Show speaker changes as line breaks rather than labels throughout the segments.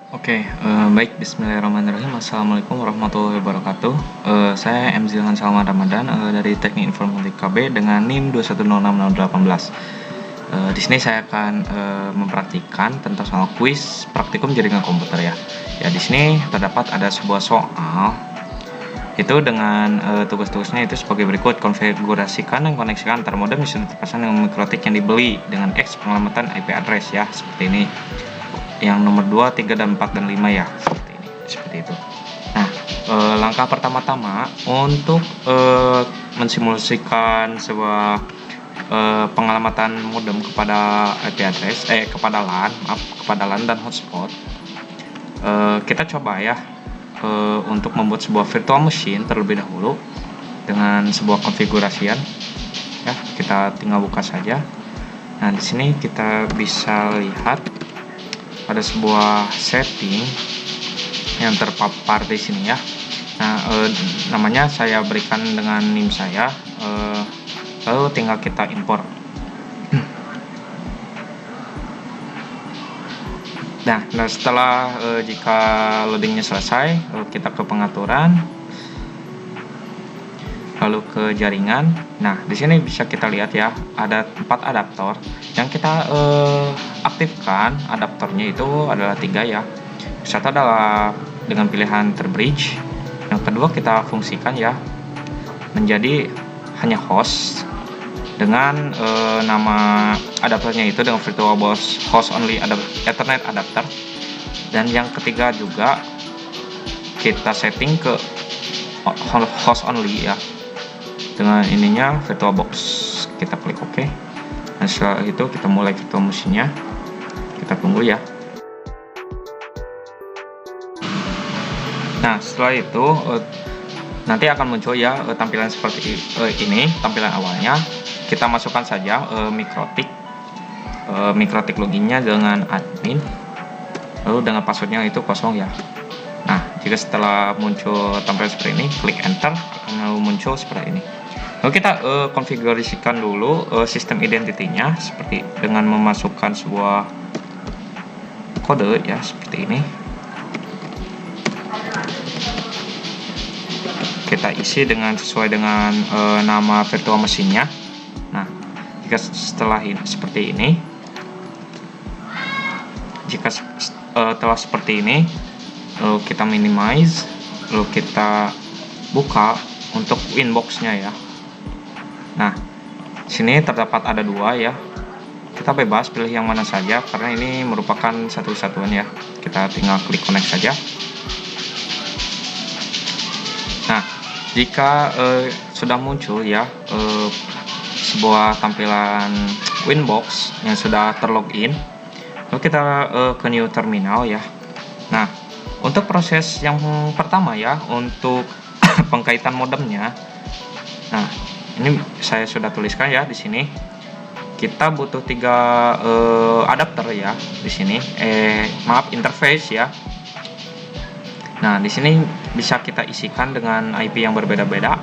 Baik, bismillahirrahmanirrahim. Assalamualaikum warahmatullahi wabarakatuh. Saya M. Zilhan Salman Ramadan dari Teknik Informatika B dengan NIM 2106018. Di sini saya akan mempraktikkan tentang soal kuis praktikum jaringan komputer ya. Ya, di sini terdapat ada sebuah soal itu dengan tugas-tugasnya itu sebagai berikut: konfigurasikan dan koneksikan antar modem yang sudah terpasang dengan mikrotik yang dibeli dengan X pengelamatan IP address ya, seperti ini. Yang nomor 2, 3, dan 4, dan 5 ya, seperti itu. Nah, langkah pertama-tama untuk mensimulasikan sebuah pengelamatan modem kepada IP address kepada LAN dan hotspot, kita coba ya untuk membuat sebuah virtual machine terlebih dahulu dengan sebuah konfigurasian ya. Kita tinggal buka saja. Nah, di sini kita bisa lihat ada sebuah setting yang terpapar di sini ya. Nah, namanya saya berikan dengan NIM saya, lalu tinggal kita import. Nah, setelah jika loadingnya selesai, kita ke pengaturan, lalu ke jaringan. Nah, di sini bisa kita lihat ya, ada 4 adaptor yang kita aktifkan. Adaptornya itu adalah 3 ya. Satu adalah dengan pilihan terbridge. Yang kedua kita fungsikan ya menjadi hanya host dengan nama adaptornya itu dengan virtual host only Ethernet adapter. Dan yang ketiga juga kita setting ke host only ya, dengan ininya VirtualBox. Kita klik OK. Nah, setelah itu kita mulai virtual machine-nya. Kita tunggu ya. Nah, setelah itu nanti akan muncul ya tampilan seperti ini, tampilan awalnya. Kita masukkan saja mikrotik loginnya dengan admin, lalu dengan passwordnya itu kosong ya. Nah, jika setelah muncul tampilan seperti ini, klik enter, akan muncul seperti ini. Lalu kita konfigurasikan dulu sistem identitinya seperti dengan memasukkan sebuah kode ya, seperti ini. Kita isi sesuai dengan nama virtual machine-nya. Nah, jika setelah ini seperti ini, setelah seperti ini, lalu kita minimize, lalu kita buka untuk Winbox-nya ya. Nah, sini terdapat ada 2 ya. Kita bebas pilih yang mana saja karena ini merupakan satu kesatuan ya. Kita tinggal klik connect saja. Nah, jika sudah muncul ya sebuah tampilan Winbox yang sudah terlogin, lalu kita ke new terminal ya. Nah, untuk proses yang pertama ya, untuk pengkaitan modemnya. Nah, ini saya sudah tuliskan ya di sini. Kita butuh 3 adapter ya di sini. Interface ya. Nah, di sini bisa kita isikan dengan IP yang berbeda-beda.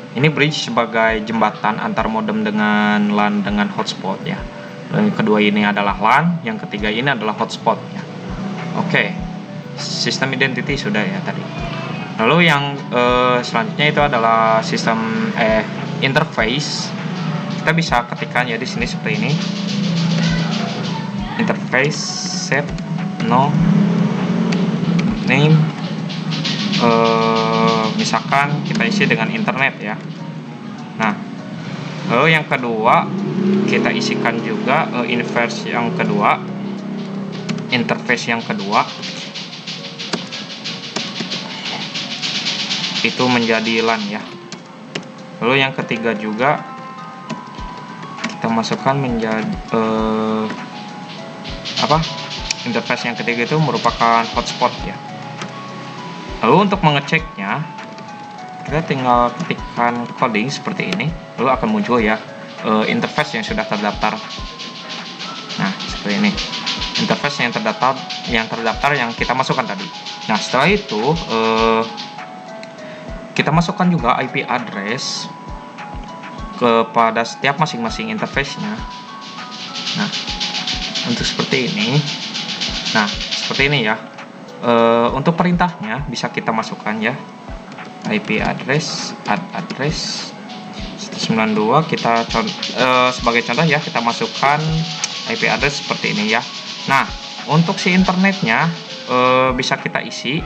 Ini bridge sebagai jembatan antar modem dengan LAN dengan hotspot ya. Dan yang kedua ini adalah LAN, yang ketiga ini adalah hotspot ya. Oke. Sistem identity sudah ya tadi. Lalu yang selanjutnya itu adalah sistem interface. Kita bisa ketikkan ya di sini seperti ini. Interface set no name, misalkan kita isi dengan internet ya. Nah, lalu yang kedua kita isikan juga interface yang kedua itu menjadi LAN ya. Lalu yang ketiga juga kita masukkan menjadi interface yang ketiga itu merupakan hotspot ya. Lalu untuk mengeceknya, kita tinggal ketikkan coding seperti ini, lalu akan muncul ya interface yang sudah terdaftar. Nah, seperti ini interface yang terdaftar yang kita masukkan tadi. Nah, setelah itu kita masukkan juga IP address kepada setiap masing-masing interface-nya. Nah, untuk seperti ini. Nah, seperti ini ya. Untuk perintahnya bisa kita masukkan ya, IP address, add address 192. Kita sebagai contoh ya, kita masukkan IP address seperti ini ya. Nah, untuk si internetnya bisa kita isi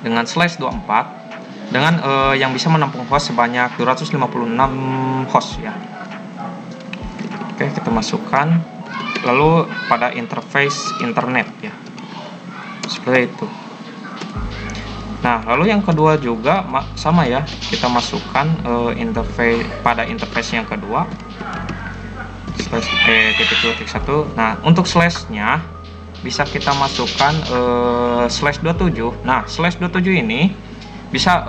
dengan /24 dengan yang bisa menampung host sebanyak 256 host ya. Oke, kita masukkan lalu pada interface internet ya, seperti itu. Nah, lalu yang kedua juga sama ya, kita masukkan interface pada interface yang kedua /p.1. Nah, untuk slashnya bisa kita masukkan /27. Nah, /27 ini bisa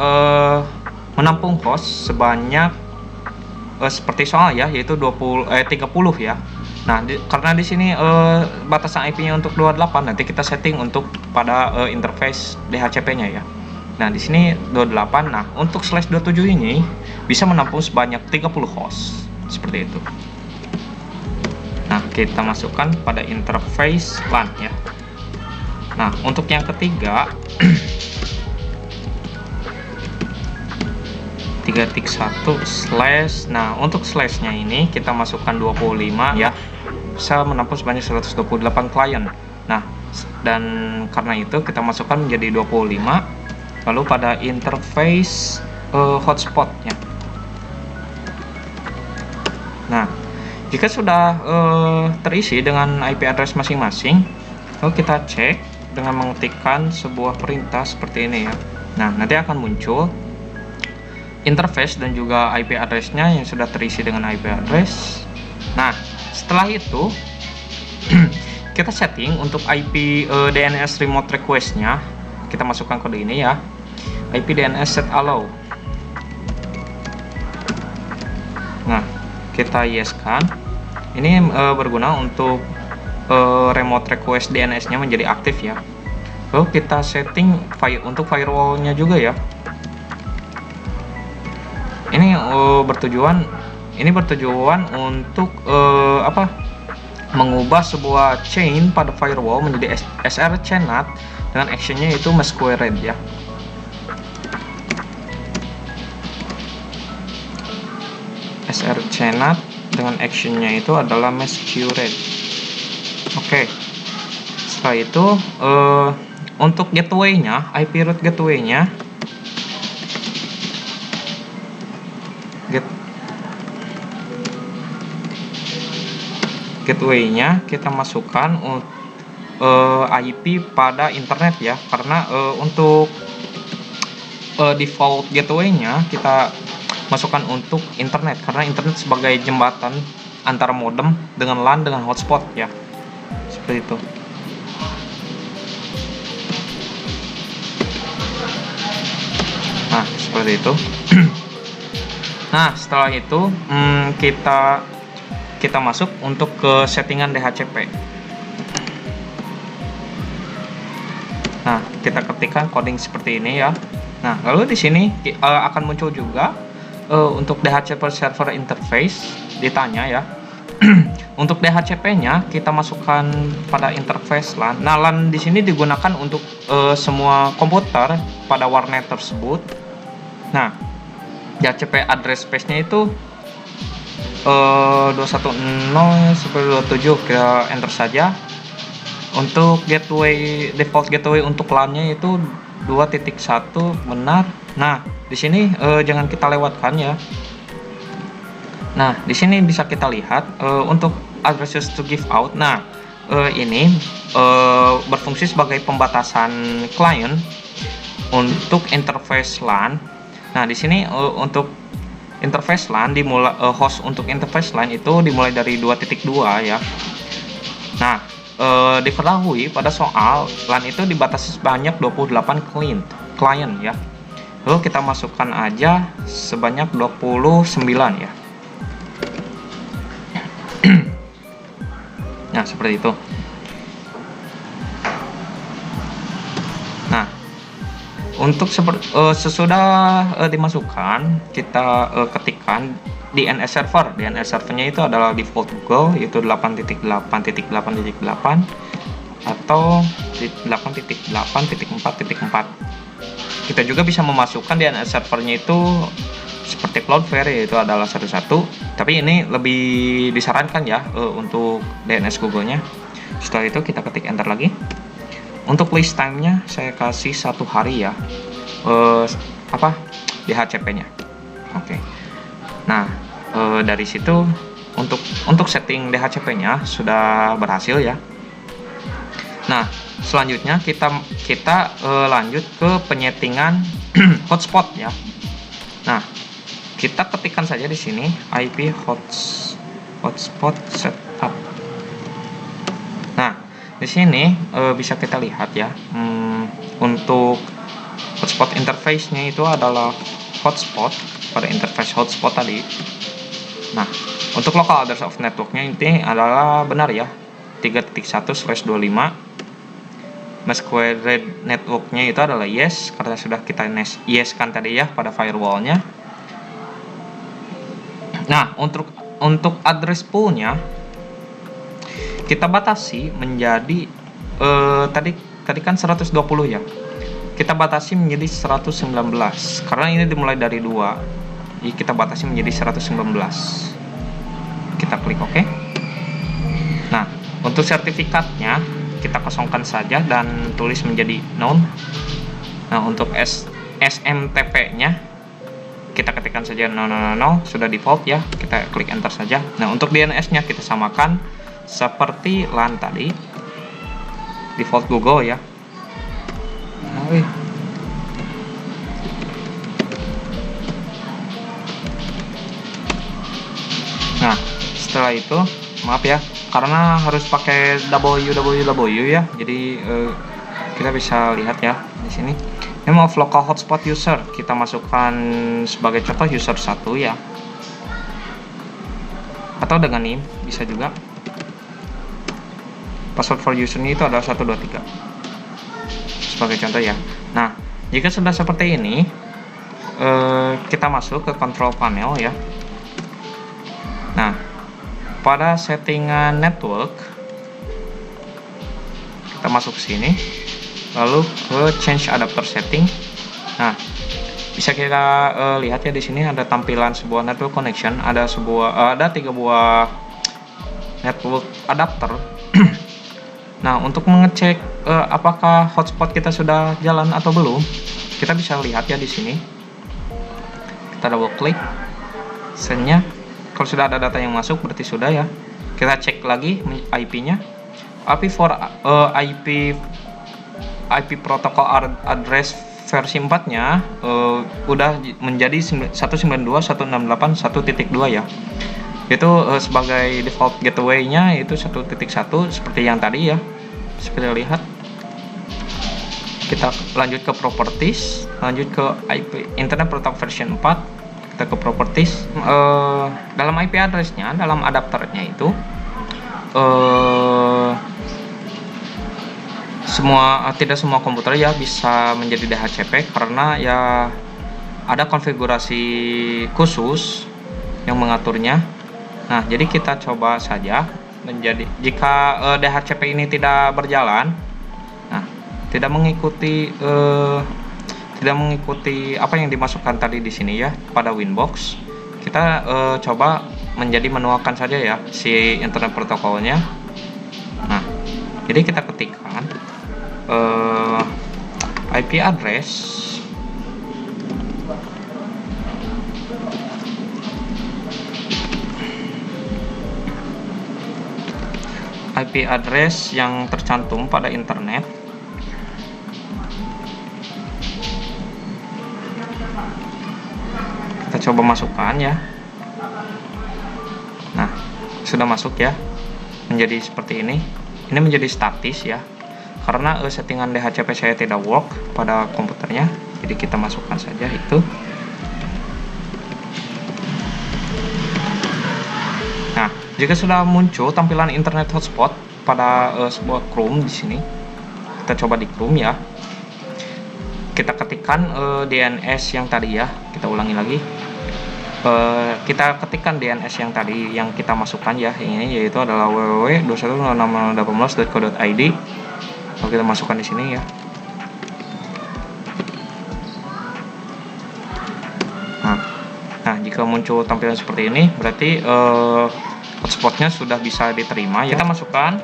menampung host sebanyak seperti soal ya, yaitu 30 ya. Nah, karena di sini batasan IP-nya untuk 28, nanti kita setting untuk pada interface DHCP-nya ya. Nah, di sini 28. Nah, untuk /27 ini bisa menampung sebanyak 30 host seperti itu. Nah, kita masukkan pada interface LAN ya. Nah, untuk yang ketiga 3.1/. Nah, untuk slashnya ini kita masukkan 25 ya, bisa menampung sebanyak 128 klien. Nah, dan karena itu kita masukkan menjadi 25 lalu pada interface hotspotnya. Nah, jika sudah terisi dengan IP address masing-masing, lalu kita cek dengan mengetikkan sebuah perintah seperti ini ya. Nah, nanti akan muncul interface dan juga IP address-nya yang sudah terisi dengan IP address. Nah, setelah itu kita setting untuk IP DNS remote request-nya. Kita masukkan kode ini ya, IP DNS set allow. Nah, kita yes-kan. Ini berguna untuk remote request DNS-nya menjadi aktif ya. Lalu kita setting untuk firewall-nya juga ya. Ini bertujuan untuk mengubah sebuah chain pada firewall menjadi SR chainat dengan actionnya itu masquerade ya. SR chainat dengan actionnya itu adalah masquerade. Oke. Setelah itu untuk gateway-nya, IP root gateway-nya kita masukkan IP pada internet ya, karena untuk default gateway-nya kita masukkan untuk internet, karena internet sebagai jembatan antara modem dengan LAN dengan hotspot ya, seperti itu. Nah, seperti itu. Nah, setelah itu kita masuk untuk ke settingan DHCP. Nah, kita ketikkan coding seperti ini ya. Nah, lalu di sini akan muncul juga untuk DHCP server interface ditanya ya. Untuk DHCP-nya kita masukkan pada interface LAN. Nah, LAN di sini digunakan untuk semua komputer pada warnet tersebut. Nah, DHCP address space-nya itu 210.27, kita enter saja. Untuk gateway, default gateway untuk LAN-nya itu 2.1 benar. Nah, di sini jangan kita lewatkan ya. Nah, di sini bisa kita lihat untuk addresses to give out. Nah, ini berfungsi sebagai pembatasan klien untuk interface LAN. Nah, di sini untuk interface LAN dimulai host untuk interface LAN itu dimulai dari 2.2 ya. Nah, diketahui pada soal LAN itu dibatasi sebanyak 28 klien ya. Lalu kita masukkan aja sebanyak 29 ya. Nah, seperti itu. Nah, untuk sesudah dimasukkan, kita ketikkan DNS server. DNS servernya itu adalah default Google, yaitu 8.8.8.8. atau 8.8.4.4. Kita juga bisa memasukkan DNS servernya itu seperti Cloudflare, yaitu adalah 1.1, tapi ini lebih disarankan ya untuk DNS Google-nya. Setelah itu kita ketik enter lagi. Untuk list time-nya saya kasih 1 hari ya, DHCP-nya. Oke. Nah, dari situ untuk setting DHCP-nya sudah berhasil ya. Nah, selanjutnya kita lanjut ke penyetingan hotspot ya. Nah, kita ketikkan saja di sini IP hotspot setup. Nah, di sini bisa kita lihat ya, untuk hotspot interface-nya itu adalah hotspot pada interface hotspot tadi. Nah, untuk local address of network-nya ini adalah benar ya, 3.1/25. Masquerade network-nya itu adalah yes, karena sudah kita yes kan tadi ya pada firewall-nya. Nah, untuk address pool-nya kita batasi menjadi tadi kan 120 ya. Kita batasi menjadi 119 karena ini dimulai dari 2. Jadi kita batasi menjadi 119. Kita klik OK. Nah, untuk sertifikatnya kita kosongkan saja dan tulis menjadi none. Nah, untuk SMTP-nya kita ketikkan saja no, sudah default ya, kita klik enter saja. Nah, untuk DNS-nya kita samakan seperti LAN tadi, default Google ya. Nah, setelah itu maaf ya, karena harus pakai www ya, jadi kita bisa lihat ya di sini. Name of local hotspot user kita masukkan sebagai contoh user 1 ya, atau dengan name bisa juga. Password for user itu adalah 123 sebagai contoh ya. Nah, jika sudah seperti ini, kita masuk ke control panel ya. Nah, pada settingan network kita masuk ke sini, lalu ke change adapter setting. Nah, bisa kita lihat ya di sini ada tampilan sebuah network connection, ada 3 buah network adapter. Nah, untuk mengecek apakah hotspot kita sudah jalan atau belum, kita bisa lihat ya di sini. Kita double klik sendnya. Kalau sudah ada data yang masuk berarti sudah ya. Kita cek lagi IP-nya. IP protocol address versi 4-nya udah menjadi 192.168.1.2 ya. Itu sebagai default gateway-nya itu 1.1 seperti yang tadi ya. Seperti lihat. Kita lanjut ke properties, lanjut ke IP Internet Protocol version 4. Kita ke properties. Dalam IP address-nya, dalam adapternya itu tidak semua komputer ya bisa menjadi DHCP karena ya ada konfigurasi khusus yang mengaturnya. Nah, jadi kita coba saja menjadi jika DHCP ini tidak berjalan, nah tidak mengikuti apa yang dimasukkan tadi di sini ya pada Winbox, kita coba menjadi manualkan saja ya si internet protokolnya. Nah, jadi kita ketikkan IP address yang tercantum pada internet. Kita coba masukkan ya. Nah, sudah masuk ya, menjadi seperti ini. Ini menjadi statis ya, karena settingan DHCP saya tidak work pada komputernya. Jadi kita masukkan saja itu. Nah, jika sudah muncul tampilan internet hotspot pada sebuah Chrome di sini, kita coba di Chrome ya. Kita ketikkan DNS yang tadi ya. Kita ulangi lagi. kita ketikkan DNS yang tadi yang kita masukkan ya, ini yaitu adalah www.21.618.co.id. Lalu kita masukkan di sini ya. Nah, jika muncul tampilan seperti ini, berarti hotspotnya sudah bisa diterima ya. Kita masukkan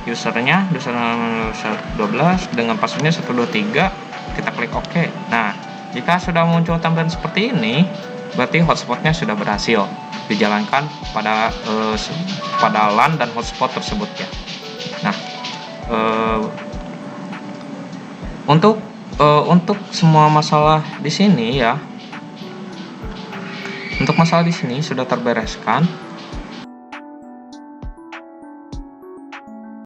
usernya 12 dengan passwordnya 123, kita klik OK. Nah, jika sudah muncul tampilan seperti ini, berarti hotspotnya sudah berhasil dijalankan pada LAN dan hotspot tersebut ya. Nah, untuk semua masalah di sini ya, untuk masalah di sini sudah terbereskan.